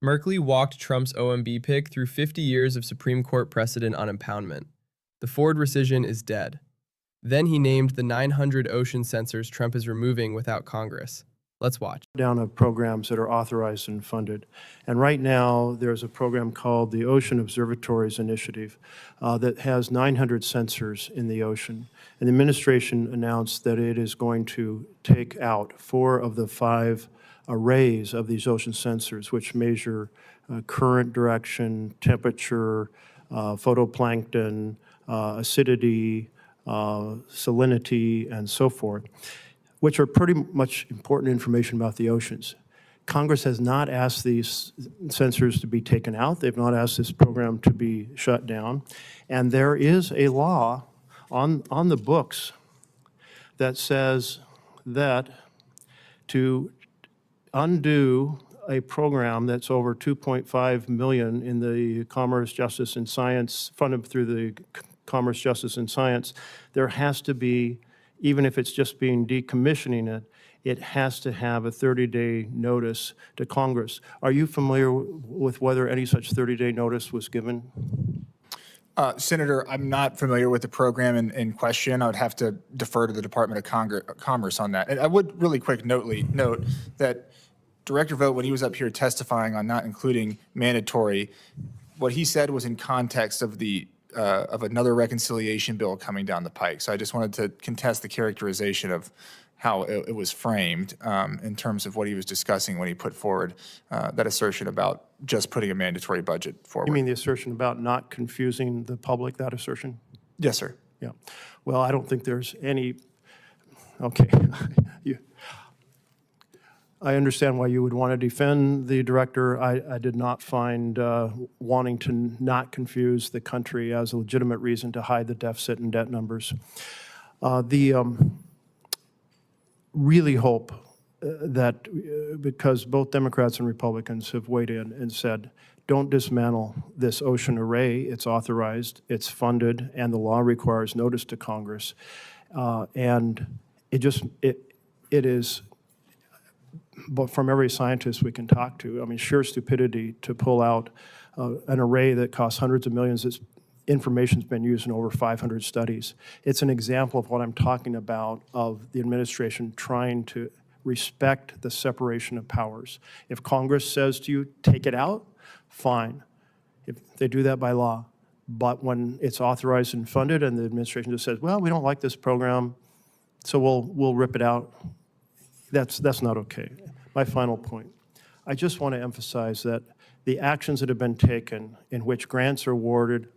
Merkley walked Trump's OMB pick through 50 years of Supreme Court precedent on impoundment. The Ford rescission is dead. Then he named the 900 ocean sensors Trump is removing without Congress. Let's watch. Down of programs that are authorized and funded. And right now, there's a program called the Ocean Observatories Initiative that has 900 sensors in the ocean. And the administration announced that it is going to take out 4 of the 5 arrays of these ocean sensors, which measure current direction, temperature, phytoplankton, acidity, salinity, and so forth, which are pretty much important information about the oceans. Congress has not asked these sensors to be taken out. They've not asked this program to be shut down. And there is a law on the books that says that to undo a program that's over $2.5 million in the Commerce, Justice, and Science, funded through the Commerce, Justice, and Science, there has to be, even if it's just being decommissioning it, it has to have a 30-day notice to Congress. Are you familiar with whether any such 30-day notice was given? Senator, I'm not familiar with the program in question. I would have to defer to the Department of Commerce on that. And I would really quick note that Director Vought, when he was up here testifying on not including mandatory, what he said was in context of the of another reconciliation bill coming down the pike. So I just wanted to contest the characterization of how it was framed in terms of what he was discussing when he put forward that assertion about just putting a mandatory budget forward. You mean the assertion about not confusing the public, that assertion? Yes, sir. Yeah. Well, I don't think there's any, okay. I understand why you would want to defend the director. I did not find wanting to not confuse the country as a legitimate reason to hide the deficit and debt numbers. Really hope that because both Democrats and Republicans have weighed in and said, don't dismantle this ocean array. It's authorized, it's funded, and the law requires notice to Congress. And it is, but from every scientist we can talk to, I mean, sheer stupidity to pull out an array that costs hundreds of millions. Its information's been used in over 500 studies. It's an example of what I'm talking about, of the administration trying to respect the separation of powers. If Congress says to you, take it out, fine. If they do that by law. But when it's authorized and funded and the administration just says, well, we don't like this program, so we'll rip it out, that's not okay. My final point, I just want to emphasize that the actions that have been taken in which grants are awarded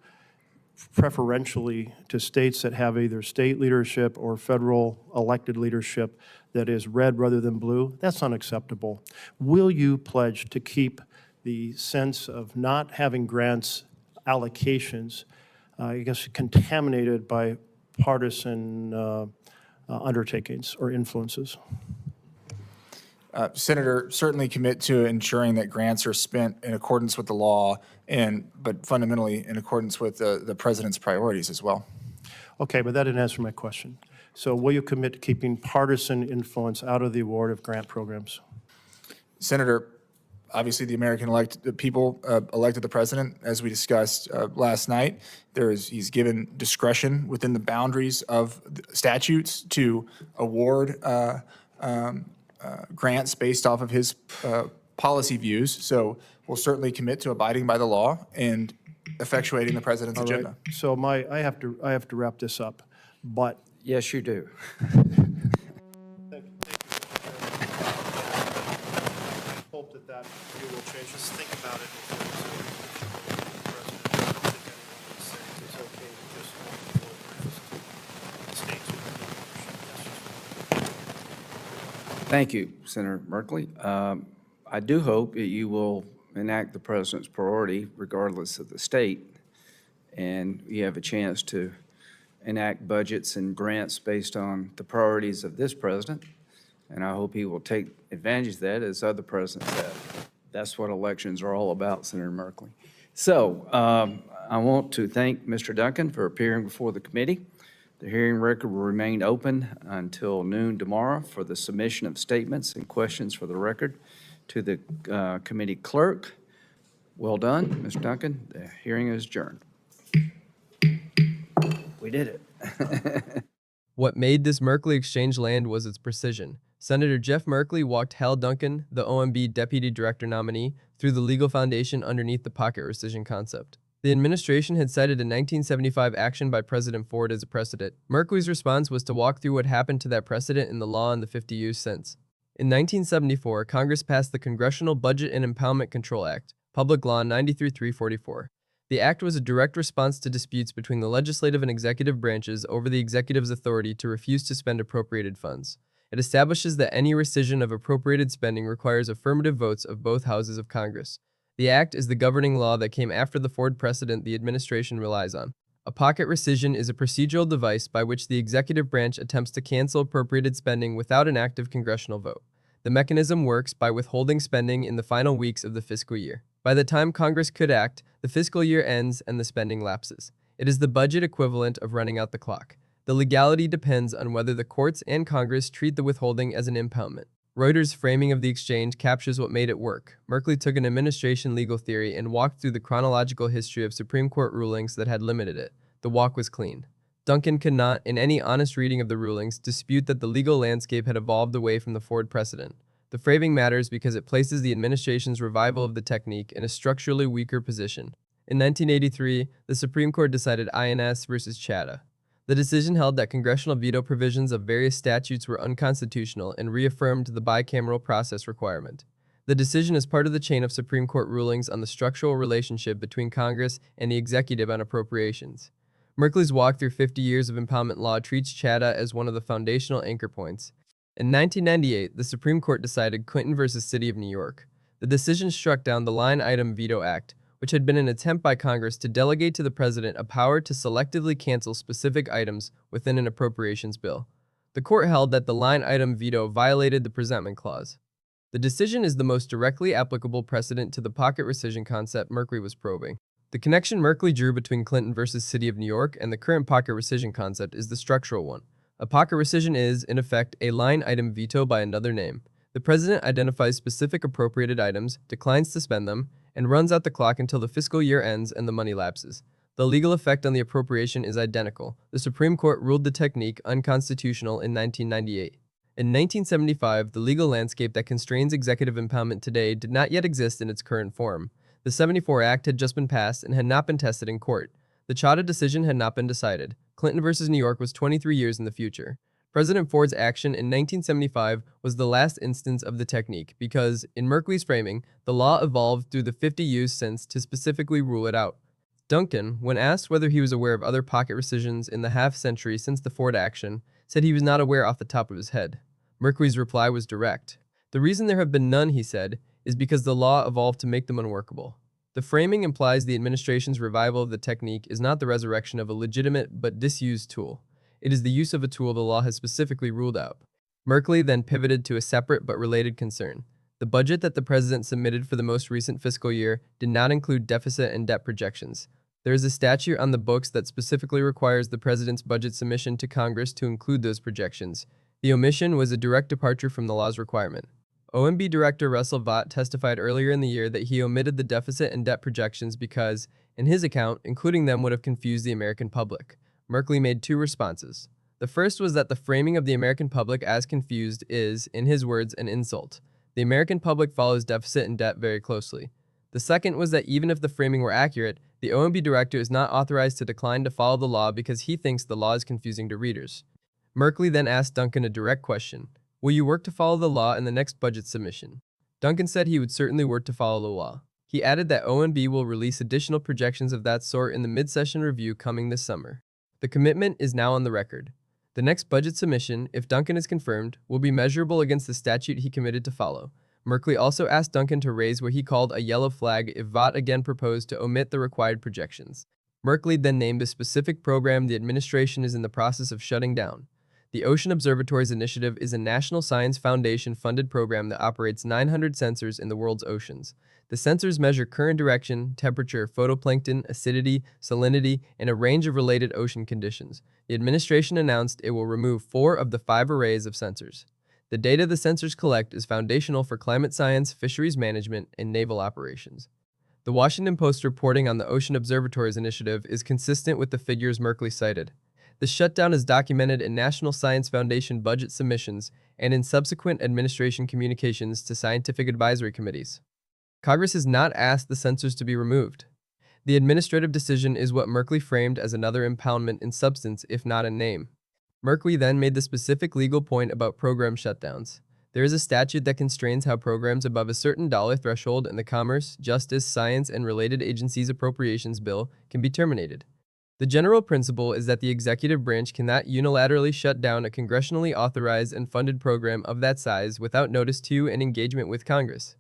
preferentially to states that have either state leadership or federal elected leadership that is red rather than blue, that's unacceptable. Will you pledge to keep the sense of not having grants allocations, I guess, contaminated by partisan undertakings or influences? Senator, certainly commit to ensuring that grants are spent in accordance with the law, but fundamentally in accordance with the president's priorities as well. Okay, but that didn't answer my question. So will you commit to keeping partisan influence out of the award of grant programs? Senator, obviously the American people elected the president, as we discussed last night. He's given discretion within the boundaries of statutes to award grants based off of his policy views. So we'll certainly commit to abiding by the law and effectuating the president's agenda. Right. So I have to wrap this up, but yes, you do. Thank you. I hope that view will change. Just think about it. Thank you, Senator Merkley. I do hope that you will enact the president's priority regardless of the state, and you have a chance to enact budgets and grants based on the priorities of this president, and I hope he will take advantage of that as other presidents have. That's what elections are all about, Senator Merkley. So I want to thank Mr. Duncan for appearing before the committee. The hearing record will remain open until noon tomorrow for the submission of statements and questions for the record to the committee clerk. Well done, Mr. Duncan. The hearing is adjourned. We did it. What made this Merkley exchange land was its precision. Senator Jeff Merkley walked Hal Duncan, the OMB Deputy Director nominee, through the legal foundation underneath the pocket rescission concept. The administration had cited a 1975 action by President Ford as a precedent. Merkley's response was to walk through what happened to that precedent in the law and the 50 years since. In 1974, Congress passed the Congressional Budget and Impoundment Control Act, Public Law 93-344. The act was a direct response to disputes between the legislative and executive branches over the executive's authority to refuse to spend appropriated funds. It establishes that any rescission of appropriated spending requires affirmative votes of both houses of Congress. The act is the governing law that came after the Ford precedent the administration relies on. A pocket rescission is a procedural device by which the executive branch attempts to cancel appropriated spending without an active congressional vote. The mechanism works by withholding spending in the final weeks of the fiscal year. By the time Congress could act, the fiscal year ends and the spending lapses. It is the budget equivalent of running out the clock. The legality depends on whether the courts and Congress treat the withholding as an impoundment. Reuters' framing of the exchange captures what made it work. Merkley took an administration legal theory and walked through the chronological history of Supreme Court rulings that had limited it. The walk was clean. Duncan could not, in any honest reading of the rulings, dispute that the legal landscape had evolved away from the Ford precedent. The framing matters because it places the administration's revival of the technique in a structurally weaker position. In 1983, the Supreme Court decided INS versus Chadha. The decision held that congressional veto provisions of various statutes were unconstitutional and reaffirmed the bicameral process requirement. The decision is part of the chain of Supreme Court rulings on the structural relationship between Congress and the executive on appropriations. Merkley's walk through 50 years of impoundment law treats Chadha as one of the foundational anchor points. In 1998, the Supreme Court decided Clinton versus City of New York. The decision struck down the Line Item Veto Act, which had been an attempt by Congress to delegate to the president a power to selectively cancel specific items within an appropriations bill. The court held that the line item veto violated the presentment clause. The decision is the most directly applicable precedent to the pocket rescission concept Merkley was probing. The connection Merkley drew between Clinton versus City of New York and the current pocket rescission concept is the structural one. A pocket rescission is, in effect, a line item veto by another name. The president identifies specific appropriated items, declines to spend them, and runs out the clock until the fiscal year ends and the money lapses. The legal effect on the appropriation is identical. The Supreme Court ruled the technique unconstitutional in 1998. In 1975, the legal landscape that constrains executive impoundment today did not yet exist in its current form. The '74 Act had just been passed and had not been tested in court. The Chadha decision had not been decided. Clinton versus New York was 23 years in the future. President Ford's action in 1975 was the last instance of the technique because, in Merkley's framing, the law evolved through the 50 years since to specifically rule it out. Duncan, when asked whether he was aware of other pocket rescissions in the half-century since the Ford action, said he was not aware off the top of his head. Merkley's reply was direct. The reason there have been none, he said, is because the law evolved to make them unworkable. The framing implies the administration's revival of the technique is not the resurrection of a legitimate but disused tool. It is the use of a tool the law has specifically ruled out. Merkley then pivoted to a separate but related concern. The budget that the president submitted for the most recent fiscal year did not include deficit and debt projections. There is a statute on the books that specifically requires the president's budget submission to Congress to include those projections. The omission was a direct departure from the law's requirement. OMB Director Russell Vought testified earlier in the year that he omitted the deficit and debt projections because, in his account, including them would have confused the American public. Merkley made two responses. The first was that the framing of the American public as confused is, in his words, an insult. The American public follows deficit and debt very closely. The second was that even if the framing were accurate, the OMB director is not authorized to decline to follow the law because he thinks the law is confusing to readers. Merkley then asked Duncan a direct question. Will you work to follow the law in the next budget submission? Duncan said he would certainly work to follow the law. He added that OMB will release additional projections of that sort in the mid-session review coming this summer. The commitment is now on the record. The next budget submission, if Duncan is confirmed, will be measurable against the statute he committed to follow. Merkley also asked Duncan to raise what he called a yellow flag if Vought again proposed to omit the required projections. Merkley then named a specific program the administration is in the process of shutting down. The Ocean Observatories Initiative is a National Science Foundation-funded program that operates 900 sensors in the world's oceans. The sensors measure current direction, temperature, phytoplankton, acidity, salinity, and a range of related ocean conditions. The administration announced it will remove 4 of the 5 arrays of sensors. The data the sensors collect is foundational for climate science, fisheries management, and naval operations. The Washington Post reporting on the Ocean Observatories Initiative is consistent with the figures Merkley cited. The shutdown is documented in National Science Foundation budget submissions and in subsequent administration communications to scientific advisory committees. Congress has not asked the censors to be removed. The administrative decision is what Merkley framed as another impoundment in substance, if not in name. Merkley then made the specific legal point about program shutdowns. There is a statute that constrains how programs above a certain dollar threshold in the Commerce, Justice, Science, and Related Agencies Appropriations Bill can be terminated. The general principle is that the executive branch cannot unilaterally shut down a congressionally authorized and funded program of that size without notice to and engagement with Congress.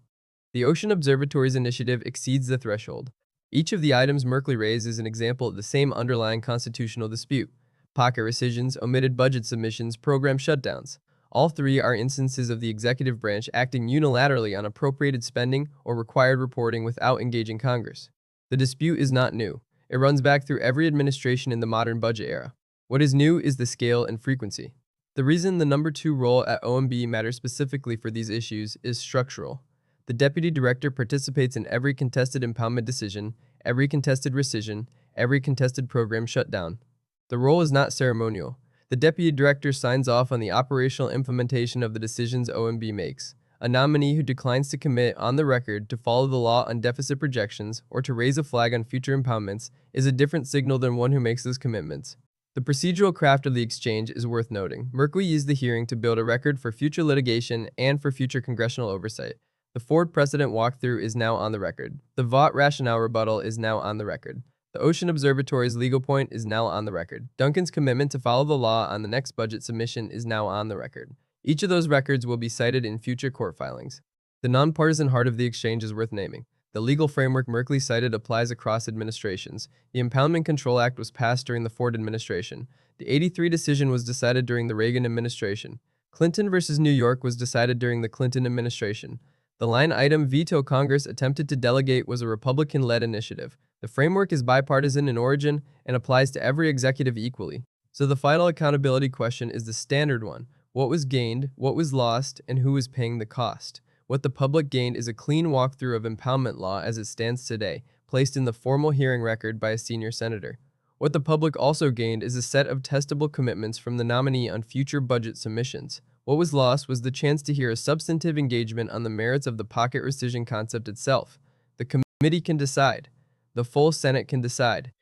The Ocean Observatories Initiative exceeds the threshold. Each of the items Merkley raised is an example of the same underlying constitutional dispute: pocket rescissions, omitted budget submissions, program shutdowns. All three are instances of the executive branch acting unilaterally on appropriated spending or required reporting without engaging Congress. The dispute is not new. It runs back through every administration in the modern budget era. What is new is the scale and frequency. The reason the number 2 role at OMB matters specifically for these issues is structural. The deputy director participates in every contested impoundment decision, every contested rescission, every contested program shutdown. The role is not ceremonial. The deputy director signs off on the operational implementation of the decisions OMB makes. A nominee who declines to commit on the record to follow the law on deficit projections or to raise a flag on future impoundments is a different signal than one who makes those commitments. The procedural craft of the exchange is worth noting. Merkley used the hearing to build a record for future litigation and for future congressional oversight. The Ford precedent walkthrough is now on the record. The Vought rationale rebuttal is now on the record. The Ocean Observatory's legal point is now on the record. Duncan's commitment to follow the law on the next budget submission is now on the record. Each of those records will be cited in future court filings. The nonpartisan heart of the exchange is worth naming. The legal framework Merkley cited applies across administrations. The Impoundment Control Act was passed during the Ford administration. The 83 decision was decided during the Reagan administration. Clinton versus New York was decided during the Clinton administration. The line item veto Congress attempted to delegate was a Republican-led initiative. The framework is bipartisan in origin and applies to every executive equally. So the final accountability question is the standard one. What was gained, what was lost, and who is paying the cost? What the public gained is a clean walkthrough of impoundment law as it stands today, placed in the formal hearing record by a senior senator. What the public also gained is a set of testable commitments from the nominee on future budget submissions. What was lost was the chance to hear a substantive engagement on the merits of the pocket rescission concept itself. The committee can decide. The full Senate can decide.